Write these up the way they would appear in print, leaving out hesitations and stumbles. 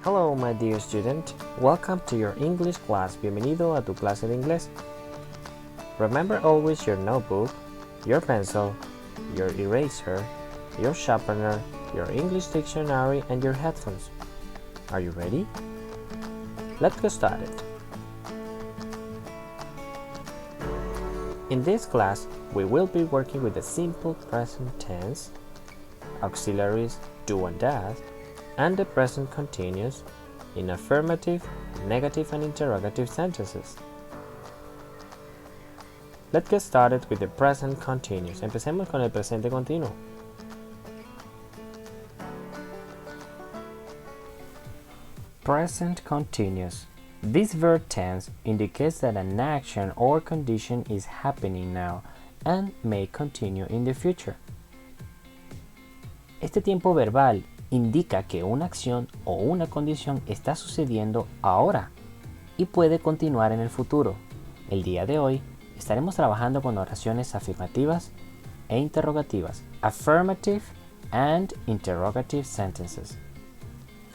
Hello, my dear student. Welcome to your English class. Bienvenido a tu clase de inglés. Remember always your notebook, your pencil, your eraser, your sharpener, your English dictionary, and your headphones. Are you ready? Let's get started. In this class, we will be working with the simple present tense, auxiliaries do and does, and the present continuous in affirmative, negative, and interrogative sentences. Let's get started with the present continuous. Empecemos con el presente continuo. Present continuous. This verb tense indicates that an action or condition is happening now and may continue in the future. Este tiempo verbal indica que una acción o una condición está sucediendo ahora y puede continuar en el futuro. El día de hoy estaremos trabajando con oraciones afirmativas e interrogativas, affirmative and interrogative sentences.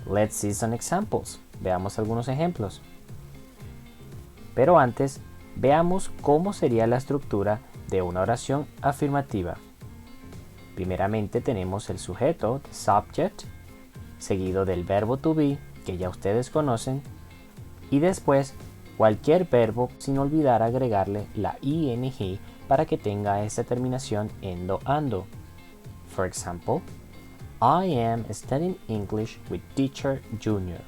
Let's see some examples. Veamos algunos ejemplos. Pero antes, veamos cómo sería la estructura de una oración afirmativa. Primeramente tenemos el sujeto, the subject, seguido del verbo to be, que ya ustedes conocen, y después cualquier verbo sin olvidar agregarle la ing para que tenga esta terminación endo-ando. For example, I am studying English with teacher Junior.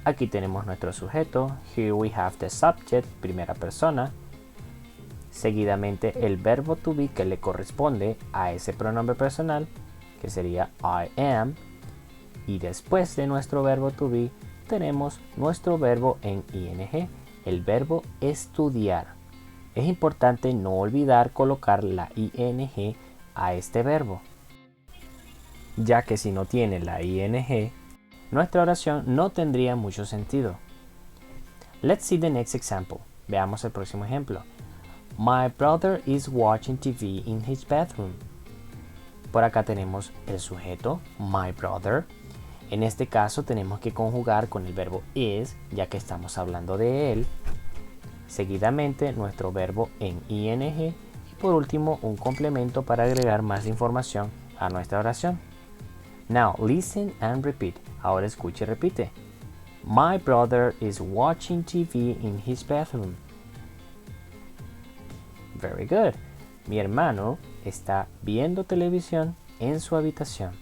Aquí tenemos nuestro sujeto, here we have the subject, primera persona, seguidamente el verbo to be que le corresponde a ese pronombre personal, que sería I am, y después de nuestro verbo to be tenemos nuestro verbo en ing, el verbo estudiar. Es importante no olvidar colocar la ing a este verbo, ya que si no tiene la ing, nuestra oración no tendría mucho sentido. Let's see the next example. Veamos el próximo ejemplo. My brother is watching TV in his bathroom. Por acá tenemos el sujeto, my brother. En este caso tenemos que conjugar con el verbo is, ya que estamos hablando de él. Seguidamente nuestro verbo en ing y por último un complemento para agregar más información a nuestra oración. Now listen and repeat. Ahora escuche y repite. My brother is watching TV in his bathroom. Very good. Mi hermano está viendo televisión en su habitación.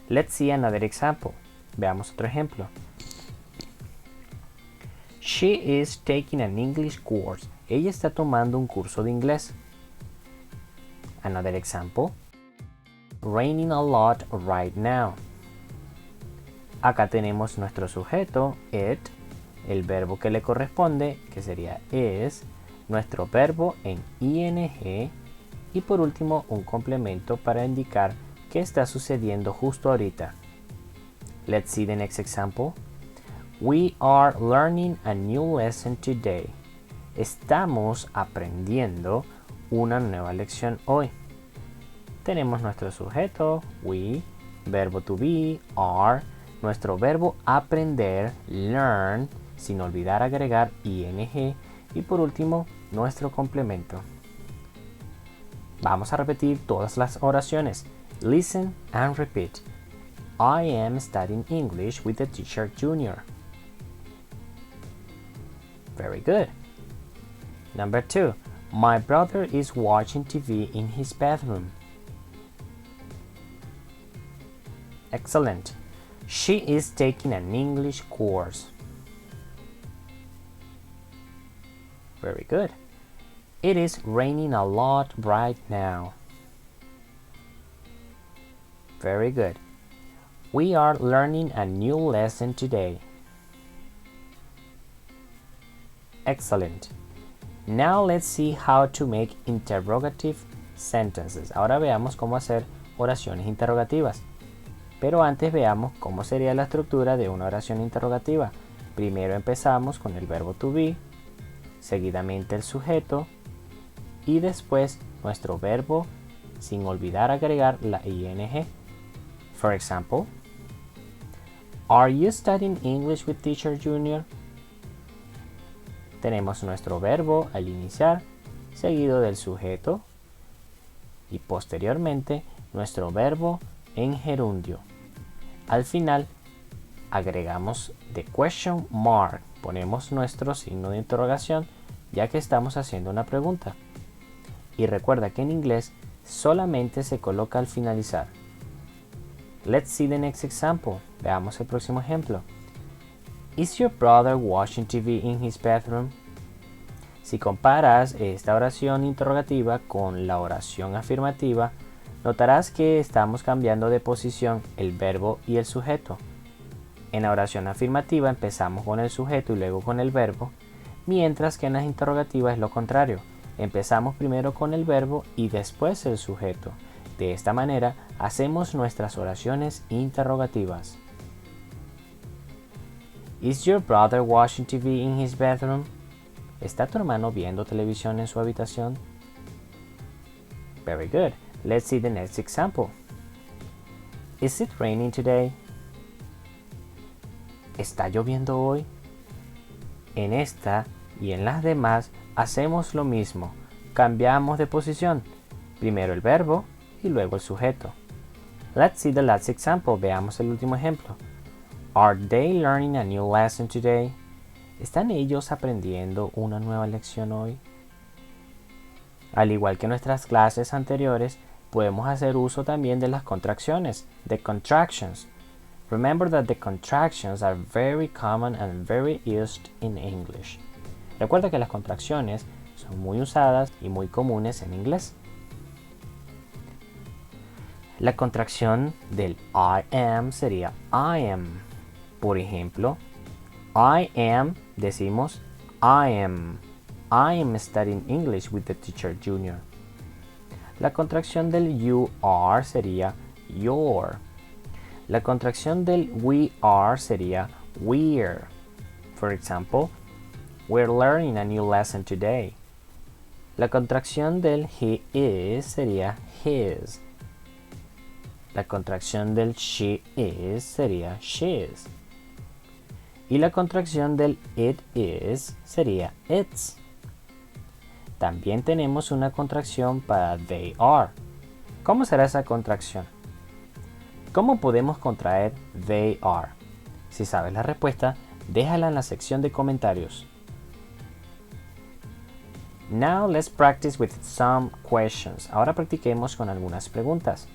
Let's see another example. Veamos otro ejemplo. She is taking an English course. Ella está tomando un curso de inglés. Another example. Raining a lot right now. Acá tenemos nuestro sujeto, it, el verbo que le corresponde, que sería is, nuestro verbo en ing y por último un complemento para indicar qué está sucediendo justo ahorita. Let's see the next example. We are learning a new lesson today. Estamos aprendiendo una nueva lección hoy. Tenemos nuestro sujeto, we, verbo to be, are, nuestro verbo aprender, learn, sin olvidar agregar ing, y por último, nuestro complemento. Vamos a repetir todas las oraciones. Listen and repeat. I am studying English with the teacher Junior. Very good. Number 2. My brother is watching TV in his bathroom. Excellent. She is taking an English course. Very good. It is raining a lot right now. Very good. We are learning a new lesson today. Excellent. Now let's see how to make interrogative sentences. Ahora veamos cómo hacer oraciones interrogativas. Pero antes veamos cómo sería la estructura de una oración interrogativa. Primero empezamos con el verbo to be, seguidamente el sujeto y después nuestro verbo sin olvidar agregar la ing. For example, Are you studying English with Teacher Junior? Tenemos nuestro verbo al iniciar, seguido del sujeto y posteriormente nuestro verbo en gerundio. Al final agregamos the question mark, ponemos nuestro signo de interrogación ya que estamos haciendo una pregunta. Y recuerda que en inglés solamente se coloca al finalizar. Let's see the next example. Veamos el próximo ejemplo. Is your brother watching TV in his bathroom? Si comparas esta oración interrogativa con la oración afirmativa, notarás que estamos cambiando de posición el verbo y el sujeto. En la oración afirmativa empezamos con el sujeto y luego con el verbo, mientras que en las interrogativas es lo contrario. Empezamos primero con el verbo y después el sujeto. De esta manera hacemos nuestras oraciones interrogativas. Is your brother watching TV in his bathroom? ¿Está tu hermano viendo televisión en su habitación? Very good. Let's see the next example. Is it raining today? ¿Está lloviendo hoy? En esta y en las demás hacemos lo mismo. Cambiamos de posición. Primero el verbo y luego el sujeto. Let's see the last example. Veamos el último ejemplo. Are they learning a new lesson today? ¿Están ellos aprendiendo una nueva lección hoy? Al igual que en nuestras clases anteriores, podemos hacer uso también de las contracciones, the contractions. Remember that the contractions are very common and very used in English. Recuerda que las contracciones son muy usadas y muy comunes en inglés. La contracción del I am sería I am. Por ejemplo, I am, decimos I am studying English with the Teacher Junior. La contracción del you are sería your. La contracción del we are sería we're. For example, we're learning a new lesson today. La contracción del he is sería his. La contracción del she is sería she's. Y la contracción del it is sería its. También tenemos una contracción para they are. ¿Cómo será esa contracción? ¿Cómo podemos contraer they are? Si sabes la respuesta, déjala en la sección de comentarios. Now let's practice with some questions. Ahora practiquemos con algunas preguntas.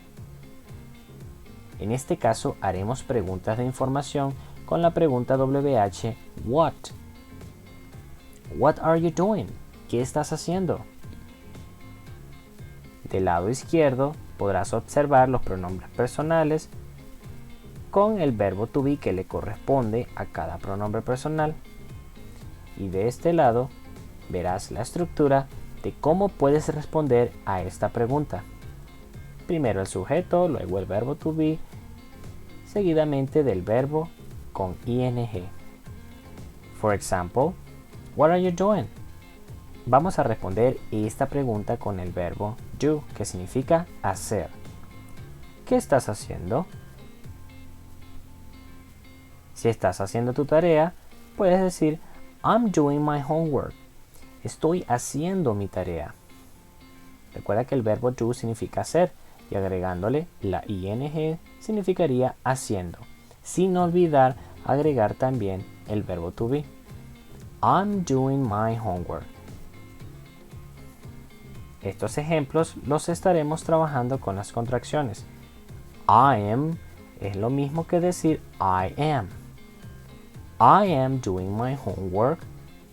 En este caso haremos preguntas de información con la pregunta WH, what? What are you doing? ¿Qué estás haciendo? Del lado izquierdo podrás observar los pronombres personales con el verbo to be que le corresponde a cada pronombre personal. Y de este lado verás la estructura de cómo puedes responder a esta pregunta. Primero el sujeto, luego el verbo to be, seguidamente del verbo con ing. For example, what are you doing? Vamos a responder esta pregunta con el verbo do, que significa hacer. ¿Qué estás haciendo? Si estás haciendo tu tarea, puedes decir I'm doing my homework. Estoy haciendo mi tarea. Recuerda que el verbo do significa hacer y agregándole la ing significaría haciendo, sin olvidar agregar también el verbo to be. I'm doing my homework. Estos ejemplos los estaremos trabajando con las contracciones. I am es lo mismo que decir I am. I am doing my homework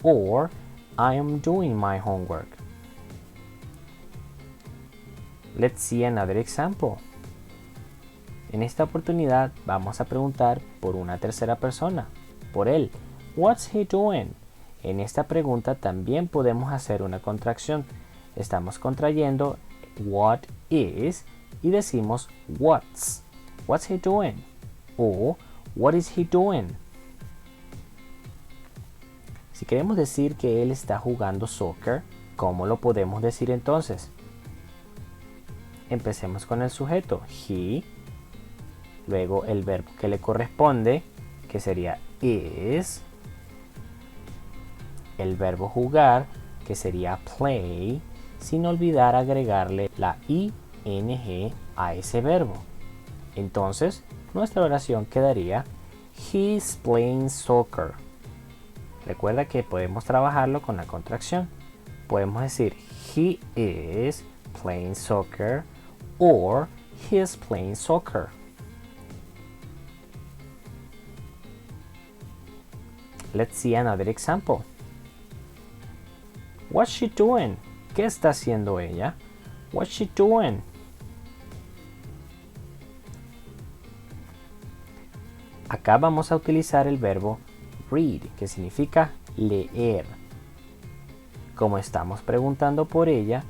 or I am doing my homework. Let's see another example. En esta oportunidad vamos a preguntar por una tercera persona, por él. What's he doing? En esta pregunta también podemos hacer una contracción. Estamos contrayendo what is y decimos what's. What's he doing? O what is he doing? Si queremos decir que él está jugando soccer, ¿cómo lo podemos decir entonces? Empecemos con el sujeto, he, luego el verbo que le corresponde, que sería is, el verbo jugar, que sería play, sin olvidar agregarle la ing a ese verbo. Entonces, nuestra oración quedaría He's playing soccer. Recuerda que podemos trabajarlo con la contracción. Podemos decir He is playing soccer or He's playing soccer. Let's see another example. What's she doing? ¿Qué está haciendo ella? What's she doing? Acá vamos a utilizar el verbo read, que significa leer. Como estamos preguntando por ella,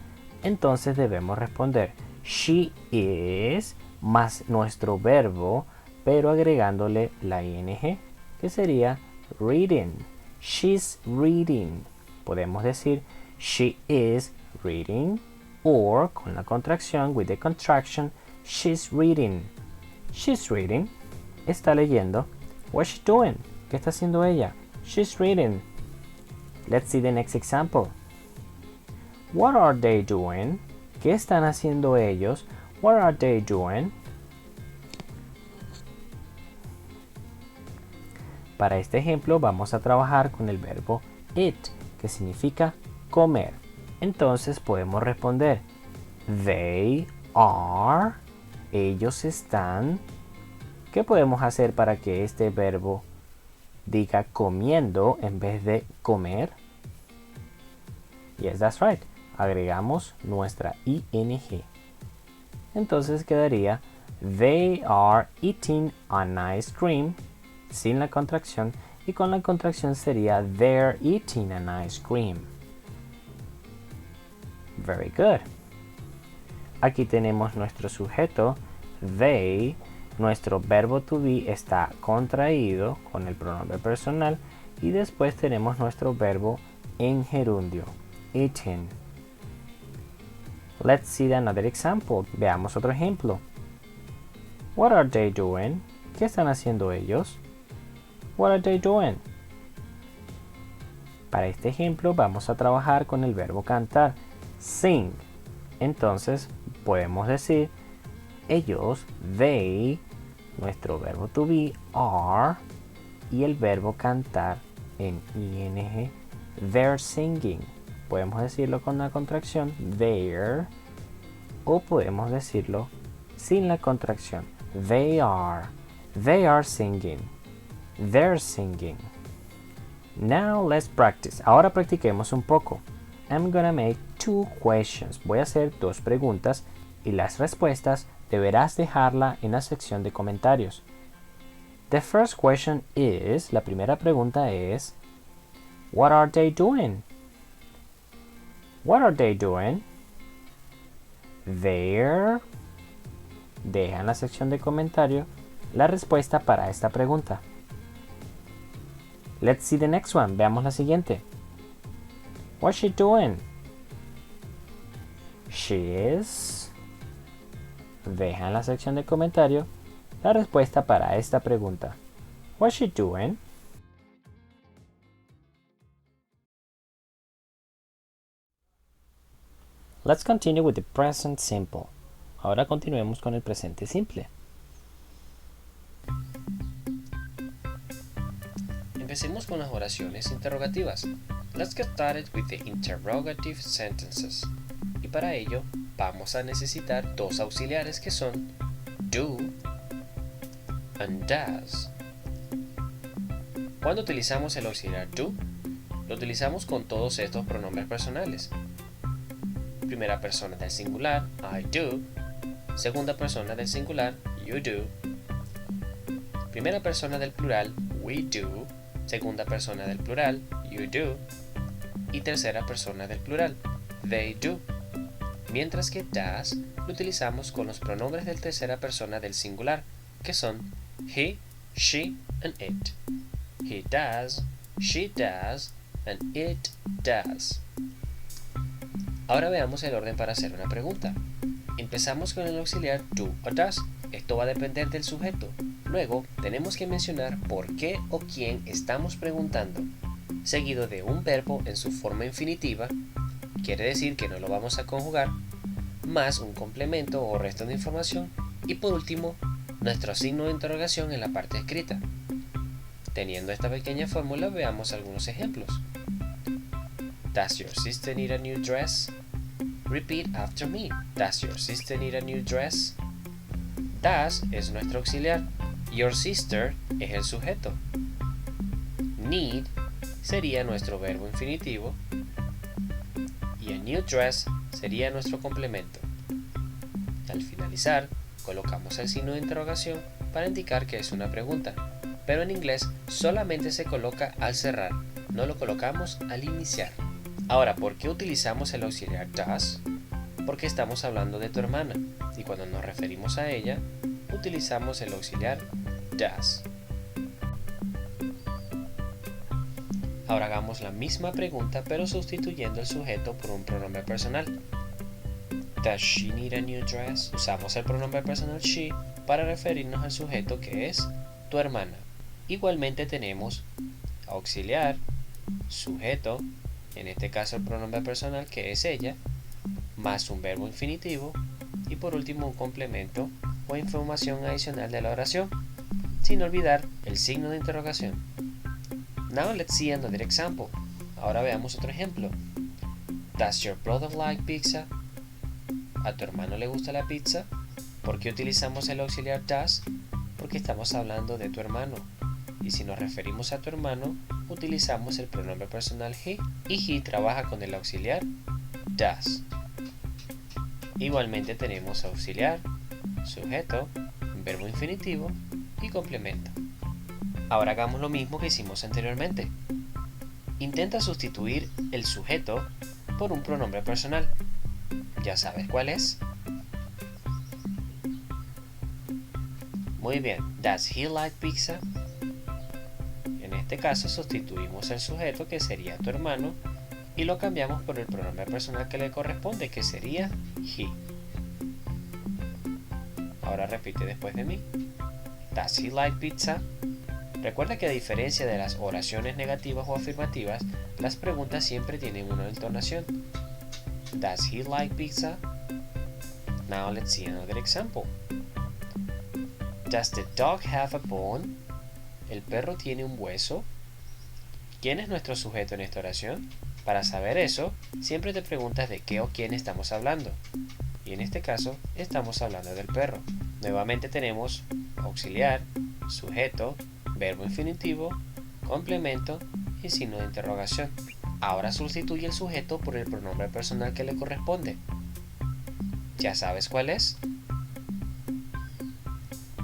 entonces debemos responder she is más nuestro verbo, pero agregándole la ing, que sería reading. She's reading. Podemos decir she is reading, or con la contracción, with the contraction, she's reading. She's reading. Está leyendo. What's she doing? ¿Qué está haciendo ella? She's reading. Let's see the next example. What are they doing? ¿Qué están haciendo ellos? What are they doing? Para este ejemplo vamos a trabajar con el verbo eat, que significa comer. Entonces podemos responder they are, ellos están. ¿Qué podemos hacer para que este verbo diga comiendo en vez de comer? Yes, that's right. Agregamos nuestra ing. Entonces quedaría they are eating an ice cream sin la contracción, y con la contracción sería they're eating an ice cream. Very good. Aquí tenemos nuestro sujeto they. Nuestro verbo to be está contraído con el pronombre personal y después tenemos nuestro verbo en gerundio, eating. Let's see another example. Veamos otro ejemplo. What are they doing? ¿Qué están haciendo ellos? What are they doing? Para este ejemplo vamos a trabajar con el verbo cantar, sing. Entonces podemos decir ellos, they, nuestro verbo to be, are, y el verbo cantar en ing, they're singing. Podemos decirlo con la contracción, they're, o podemos decirlo sin la contracción, they are singing, they're singing. Now let's practice. Ahora practiquemos un poco. I'm gonna make 2 questions. Voy a hacer 2 preguntas y las respuestas deberás dejarla en la sección de comentarios. The first question is, la primera pregunta es, what are they doing? What are they doing? There. Deja en la sección de comentarios la respuesta para esta pregunta. Let's see the next one. Veamos la siguiente. What's she doing? She is. Deja en la sección de comentarios la respuesta para esta pregunta. What's she doing? Let's continue with the present simple. Ahora continuemos con el presente simple. Empecemos con las oraciones interrogativas. Let's get started with the interrogative sentences. Y para ello vamos a necesitar 2 auxiliares que son do and does. Cuando utilizamos el auxiliar do, lo utilizamos con todos estos pronombres personales. Primera persona del singular, I do. Segunda persona del singular, you do. Primera persona del plural, we do. Segunda persona del plural, you do. Y tercera persona del plural, they do. Mientras que does lo utilizamos con los pronombres de tercera persona del singular, que son he, she, and it. He does, she does, and it does. Ahora veamos el orden para hacer una pregunta. Empezamos con el auxiliar do o does. Esto va a depender del sujeto. Luego tenemos que mencionar por qué o quién estamos preguntando, seguido de un verbo en su forma infinitiva, quiere decir que no lo vamos a conjugar, más un complemento o resto de información y por último nuestro signo de interrogación en la parte escrita. Teniendo esta pequeña fórmula, veamos algunos ejemplos. Does your sister need a new dress? Repeat after me. Does your sister need a new dress? Does es nuestro auxiliar. Your sister es el sujeto. Need sería nuestro verbo infinitivo. Y a new dress sería nuestro complemento. Al finalizar, colocamos el signo de interrogación para indicar que es una pregunta, pero en inglés solamente se coloca al cerrar, no lo colocamos al iniciar. Ahora, ¿por qué utilizamos el auxiliar does? Porque estamos hablando de tu hermana y cuando nos referimos a ella, utilizamos el auxiliar does. Ahora hagamos la misma pregunta pero sustituyendo el sujeto por un pronombre personal. Does she need a new dress? Usamos el pronombre personal she para referirnos al sujeto que es tu hermana. Igualmente tenemos auxiliar, sujeto, en este caso el pronombre personal que es ella, más un verbo infinitivo y por último un complemento o información adicional de la oración, sin olvidar el signo de interrogación. Now let's see another example. Ahora veamos otro ejemplo. Does your brother like pizza? ¿A tu hermano le gusta la pizza? ¿Por qué utilizamos el auxiliar does? Porque estamos hablando de tu hermano. Y si nos referimos a tu hermano, utilizamos el pronombre personal he. Y he trabaja con el auxiliar does. Igualmente tenemos auxiliar, sujeto, verbo infinitivo y complemento. Ahora hagamos lo mismo que hicimos anteriormente. Intenta sustituir el sujeto por un pronombre personal. ¿Ya sabes cuál es? Muy bien. Does he like pizza? En este caso sustituimos el sujeto que sería tu hermano y lo cambiamos por el pronombre personal que le corresponde que sería he. Ahora repite después de mí. Does he like pizza? Recuerda que a diferencia de las oraciones negativas o afirmativas, las preguntas siempre tienen una entonación. Does he like pizza? Now let's see another example. Does the dog have a bone? ¿El perro tiene un hueso? ¿Quién es nuestro sujeto en esta oración? Para saber eso, siempre te preguntas de qué o quién estamos hablando. Y en este caso, estamos hablando del perro. Nuevamente tenemos auxiliar, sujeto, verbo infinitivo, complemento y signo de interrogación. Ahora sustituye el sujeto por el pronombre personal que le corresponde. ¿Ya sabes cuál es?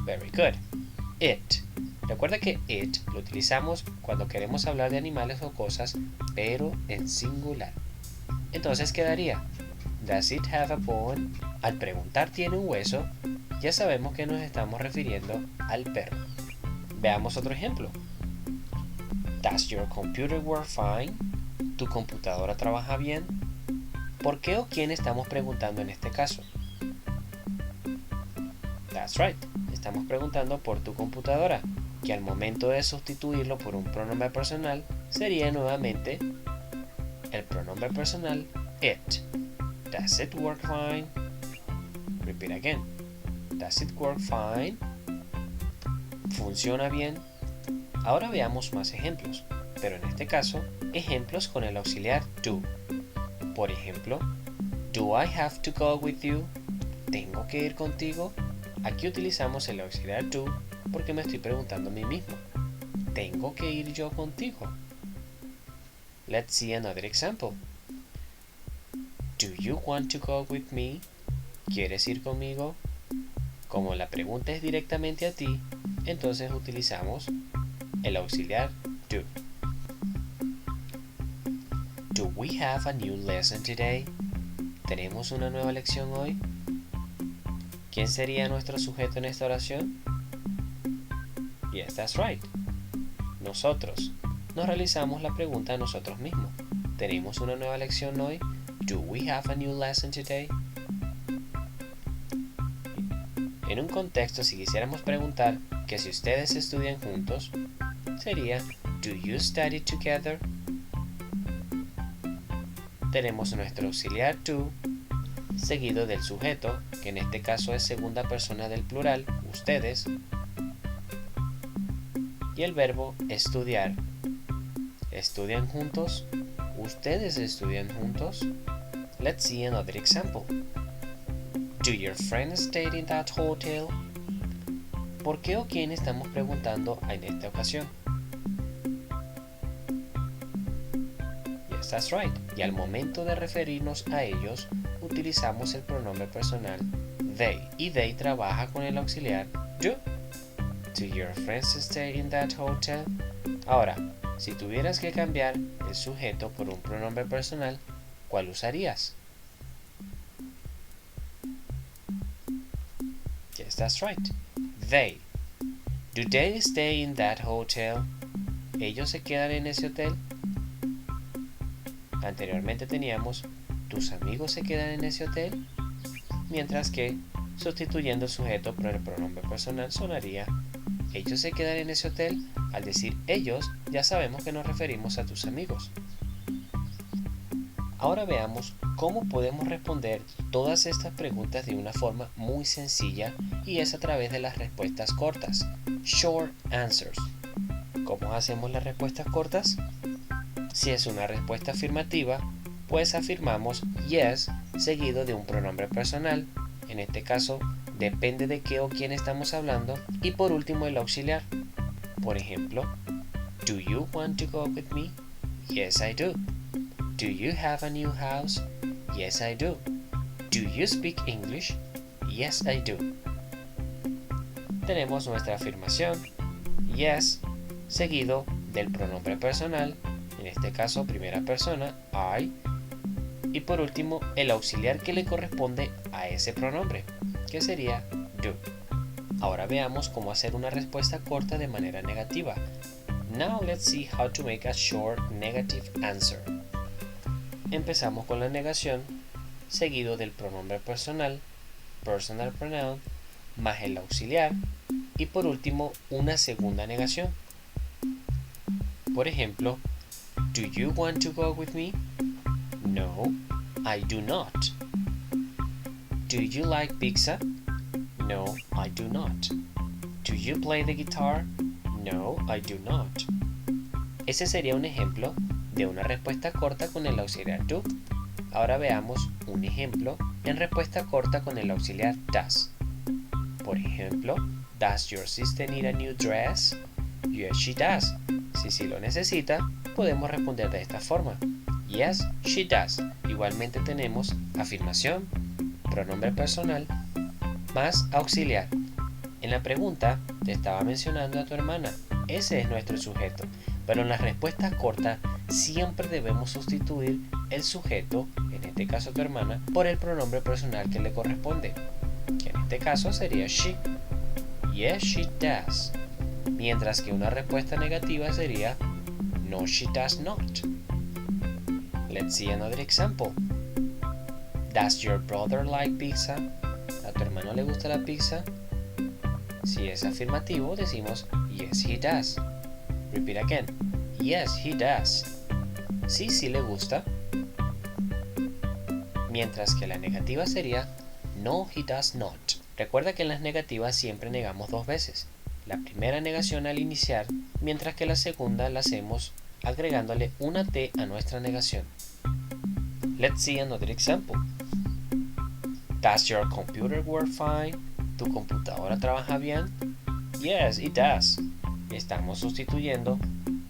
Very good. It. Recuerda que it lo utilizamos cuando queremos hablar de animales o cosas, pero en singular. Entonces quedaría, Does it have a bone? Al preguntar ¿tiene un hueso? Ya sabemos que nos estamos refiriendo al perro. Veamos otro ejemplo. Does your computer work fine? ¿Tu computadora trabaja bien? ¿Por qué o quién estamos preguntando en este caso? That's right. Estamos preguntando por tu computadora, que al momento de sustituirlo por un pronombre personal sería nuevamente el pronombre personal it. Does it work fine? Repeat again. Does it work fine? ¿Funciona bien? Ahora veamos más ejemplos, pero en este caso, ejemplos con el auxiliar do. Por ejemplo, Do I have to go with you? ¿Tengo que ir contigo? Aquí utilizamos el auxiliar do porque me estoy preguntando a mí mismo. ¿Tengo que ir yo contigo? Let's see another example. Do you want to go with me? ¿Quieres ir conmigo? Como la pregunta es directamente a ti, entonces utilizamos el auxiliar do. Do we have a new lesson today? ¿Tenemos una nueva lección hoy? ¿Quién sería nuestro sujeto en esta oración? Yes, that's right. Nosotros. Nos realizamos la pregunta a nosotros mismos. ¿Tenemos una nueva lección hoy? Do we have a new lesson today? En un contexto, si quisiéramos preguntar que si ustedes estudian juntos, sería Do you study together? Tenemos nuestro auxiliar to, seguido del sujeto, que en este caso es segunda persona del plural, ustedes, y el verbo estudiar. ¿Estudian juntos? ¿Ustedes estudian juntos? Let's see another example. Do your friends stay in that hotel? ¿Por qué o quién estamos preguntando en esta ocasión? Yes, that's right. Y al momento de referirnos a ellos, utilizamos el pronombre personal they. Y they trabaja con el auxiliar do. Do your friends stay in that hotel? Ahora, si tuvieras que cambiar el sujeto por un pronombre personal, ¿cuál usarías? Yes, that's right. They. Do they stay in that hotel? ¿Ellos se quedan en ese hotel? Anteriormente teníamos ¿tus amigos se quedan en ese hotel? Mientras que, sustituyendo el sujeto por el pronombre personal, sonaría ¿ellos se quedan en ese hotel? Al decir ellos, ya sabemos que nos referimos a tus amigos. Ahora veamos cómo podemos responder todas estas preguntas de una forma muy sencilla y es a través de las respuestas cortas, short answers. ¿Cómo hacemos las respuestas cortas? Si es una respuesta afirmativa, pues afirmamos yes seguido de un pronombre personal, en este caso depende de qué o quién estamos hablando, y por último el auxiliar. Por ejemplo, Do you want to go with me? Yes, I do. Do you have a new house? Yes, I do. Do you speak English? Yes, I do. Tenemos nuestra afirmación, yes, seguido del pronombre personal, en este caso primera persona, I, y por último el auxiliar que le corresponde a ese pronombre, que sería do. Ahora veamos cómo hacer una respuesta corta de manera negativa. Now let's see how to make a short negative answer. Empezamos con la negación, seguido del pronombre personal, personal pronoun, más el auxiliar, y por último una segunda negación. Por ejemplo, Do you want to go with me? No, I do not. Do you like pizza? No, I do not. Do you play the guitar? No, I do not. Ese sería un ejemplo de una respuesta corta con el auxiliar do. Ahora veamos un ejemplo en respuesta corta con el auxiliar does. Por ejemplo, Does your sister need a new dress? Yes, she does. Si lo necesita, podemos responder de esta forma. Yes, she does. Igualmente tenemos afirmación, pronombre personal, más auxiliar. En la pregunta te estaba mencionando a tu hermana. Ese es nuestro sujeto. Pero en las respuestas cortas siempre debemos sustituir el sujeto, en este caso tu hermana, por el pronombre personal que le corresponde, que en este caso sería she. Yes, she does. Mientras que una respuesta negativa sería no, she does not. Let's see another example. Does your brother like pizza? ¿A tu hermano le gusta la pizza? Si es afirmativo, decimos yes, he does. Repeat again. Yes, he does. Sí le gusta. Mientras que la negativa sería no, he does not. Recuerda que en las negativas siempre negamos dos veces. La primera negación al iniciar, mientras que la segunda la hacemos agregándole una T a nuestra negación. Let's see another example. Does your computer work fine? ¿Tu computadora trabaja bien? Yes, it does. Estamos sustituyendo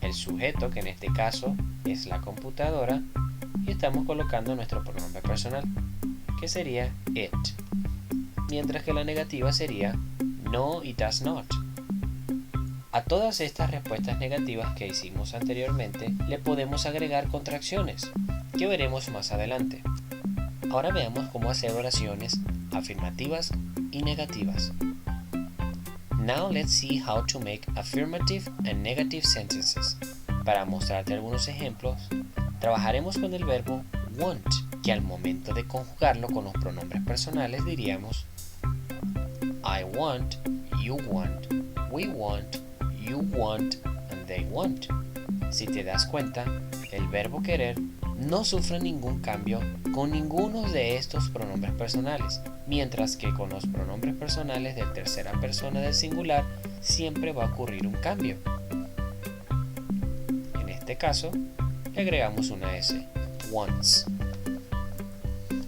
el sujeto, que en este caso es la computadora, y estamos colocando nuestro pronombre personal, que sería it. Mientras que la negativa sería no, it does not. A todas estas respuestas negativas que hicimos anteriormente le podemos agregar contracciones, que veremos más adelante. Ahora veamos cómo hacer oraciones afirmativas y negativas. Now let's see how to make affirmative and negative sentences. Para mostrarte algunos ejemplos, trabajaremos con el verbo want, que al momento de conjugarlo con los pronombres personales diríamos I want, you want, we want, you want, and they want. Si te das cuenta, el verbo querer no sufre ningún cambio con ninguno de estos pronombres personales, mientras que con los pronombres personales de tercera persona del singular siempre va a ocurrir un cambio. En este caso, le agregamos una S, wants.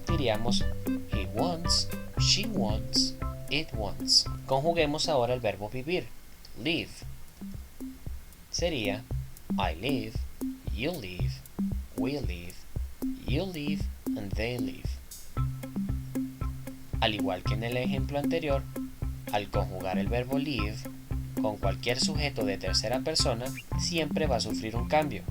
Diríamos he wants, she wants, it wants. Conjuguemos ahora el verbo vivir, live. Sería I live, you live, we live, you live, and they live. Al igual que en el ejemplo anterior, al conjugar el verbo live con cualquier sujeto de tercera persona, siempre va a sufrir un cambio.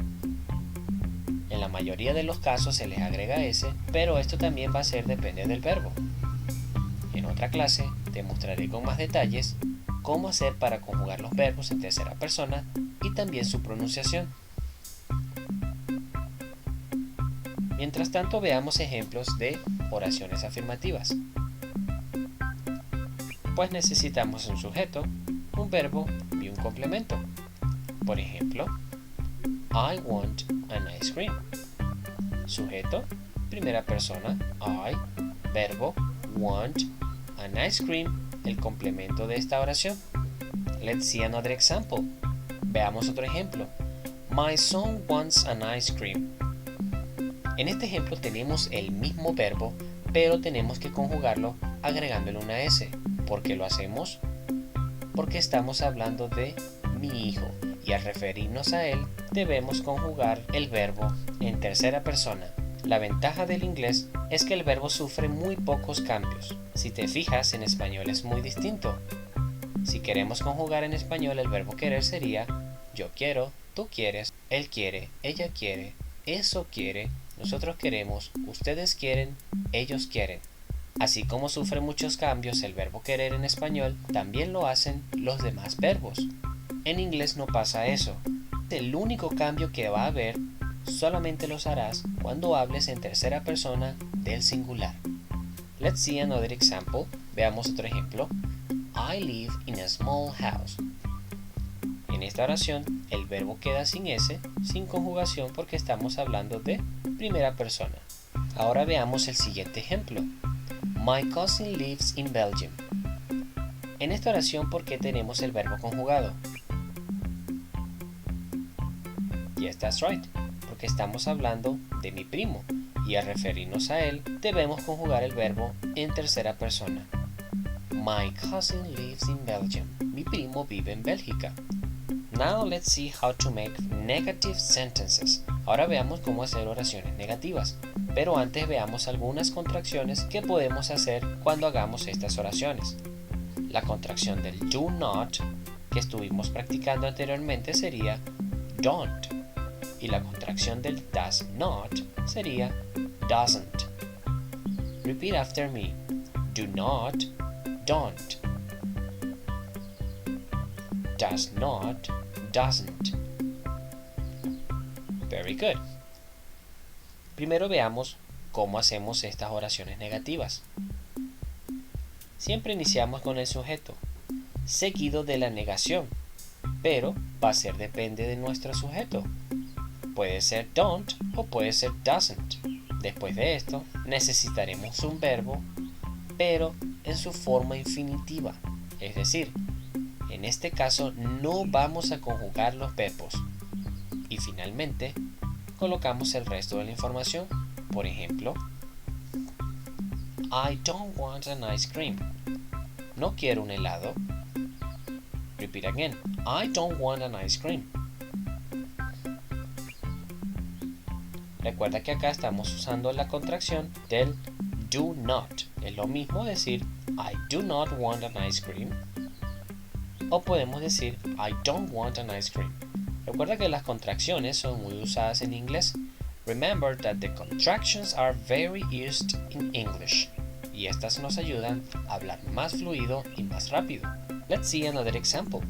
En la mayoría de los casos se les agrega S, pero esto también va a ser depende del verbo. En otra clase te mostraré con más detalles cómo hacer para conjugar los verbos en tercera persona y también su pronunciación. Mientras tanto, veamos ejemplos de oraciones afirmativas. Pues necesitamos un sujeto, un verbo y un complemento. Por ejemplo, I want an ice cream. Sujeto, primera persona, I, verbo, want, an ice cream, el complemento de esta oración. Let's see another example. Veamos otro ejemplo. My son wants an ice cream. En este ejemplo tenemos el mismo verbo, pero tenemos que conjugarlo agregándole una S. ¿Por qué lo hacemos? Porque estamos hablando de mi hijo y al referirnos a él debemos conjugar el verbo en tercera persona. La ventaja del inglés es que el verbo sufre muy pocos cambios. Si te fijas, en español es muy distinto. Si queremos conjugar en español el verbo querer sería yo quiero, tú quieres, él quiere, ella quiere, eso quiere, nosotros queremos, ustedes quieren, ellos quieren. Así como sufre muchos cambios el verbo querer en español, también lo hacen los demás verbos. En inglés no pasa eso. El único cambio que va a haber solamente los harás cuando hables en tercera persona del singular. Let's see another example. Veamos otro ejemplo. I live in a small house. En esta oración, el verbo queda sin S, sin conjugación porque estamos hablando de primera persona. Ahora veamos el siguiente ejemplo. My cousin lives in Belgium. En esta oración, ¿por qué tenemos el verbo conjugado? Yes, that's right, porque estamos hablando de mi primo y al referirnos a él debemos conjugar el verbo en tercera persona. My cousin lives in Belgium. Mi primo vive en Bélgica. Now let's see how to make negative sentences. Ahora veamos cómo hacer oraciones negativas. Pero antes veamos algunas contracciones que podemos hacer cuando hagamos estas oraciones. La contracción del do not, que estuvimos practicando anteriormente, sería don't. Y la contracción del does not sería doesn't. Repeat after me. Do not, don't. Does not, doesn't. Very good. Primero veamos cómo hacemos estas oraciones negativas. Siempre iniciamos con el sujeto, seguido de la negación, pero va a ser depende de nuestro sujeto. Puede ser don't o puede ser doesn't. Después de esto, necesitaremos un verbo, pero en su forma infinitiva. Es decir, en este caso no vamos a conjugar los verbos. Y finalmente, colocamos el resto de la información. Por ejemplo, I don't want an ice cream. No quiero un helado. Repeat again. I don't want an ice cream. Recuerda que acá estamos usando la contracción del do not. Es lo mismo decir I do not want an ice cream. O podemos decir I don't want an ice cream. Recuerda que las contracciones son muy usadas en inglés. Remember that the contractions are very used in English. Y estas nos ayudan a hablar más fluido y más rápido. Let's see another example.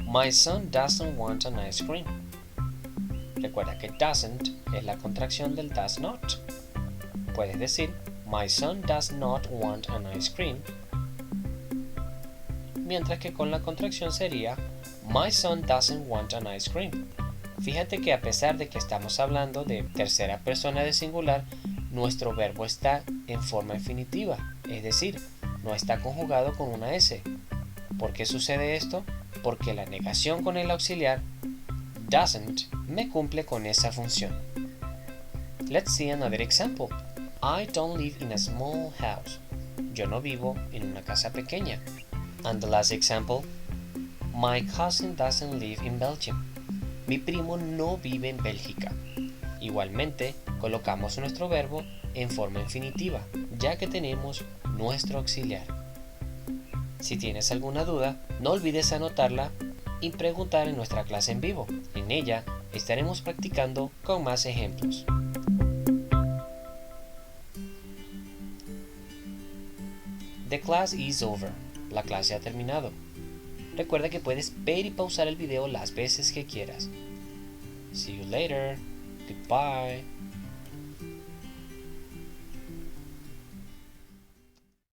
My son doesn't want an ice cream. Recuerda que doesn't es la contracción del does not. Puedes decir My son does not want an ice cream. mientras que con la contracción sería My son doesn't want an ice cream. Fíjate que a pesar de que estamos hablando de tercera persona de singular, nuestro verbo está en forma infinitiva, es decir, no está conjugado con una S. ¿Por qué sucede esto? Porque la negación con el auxiliar doesn't me cumple con esa función. Let's see another example. I don't live in a small house. Yo no vivo en una casa pequeña. And the last example. My cousin doesn't live in Belgium. Mi primo no vive en Bélgica. Igualmente, colocamos nuestro verbo en forma infinitiva, ya que tenemos nuestro auxiliar. Si tienes alguna duda, no olvides anotarla y preguntar en nuestra clase en vivo. En ella estaremos practicando con más ejemplos. The class is over. La clase ha terminado. Recuerda que puedes ver y pausar el video las veces que quieras. See you later. Goodbye.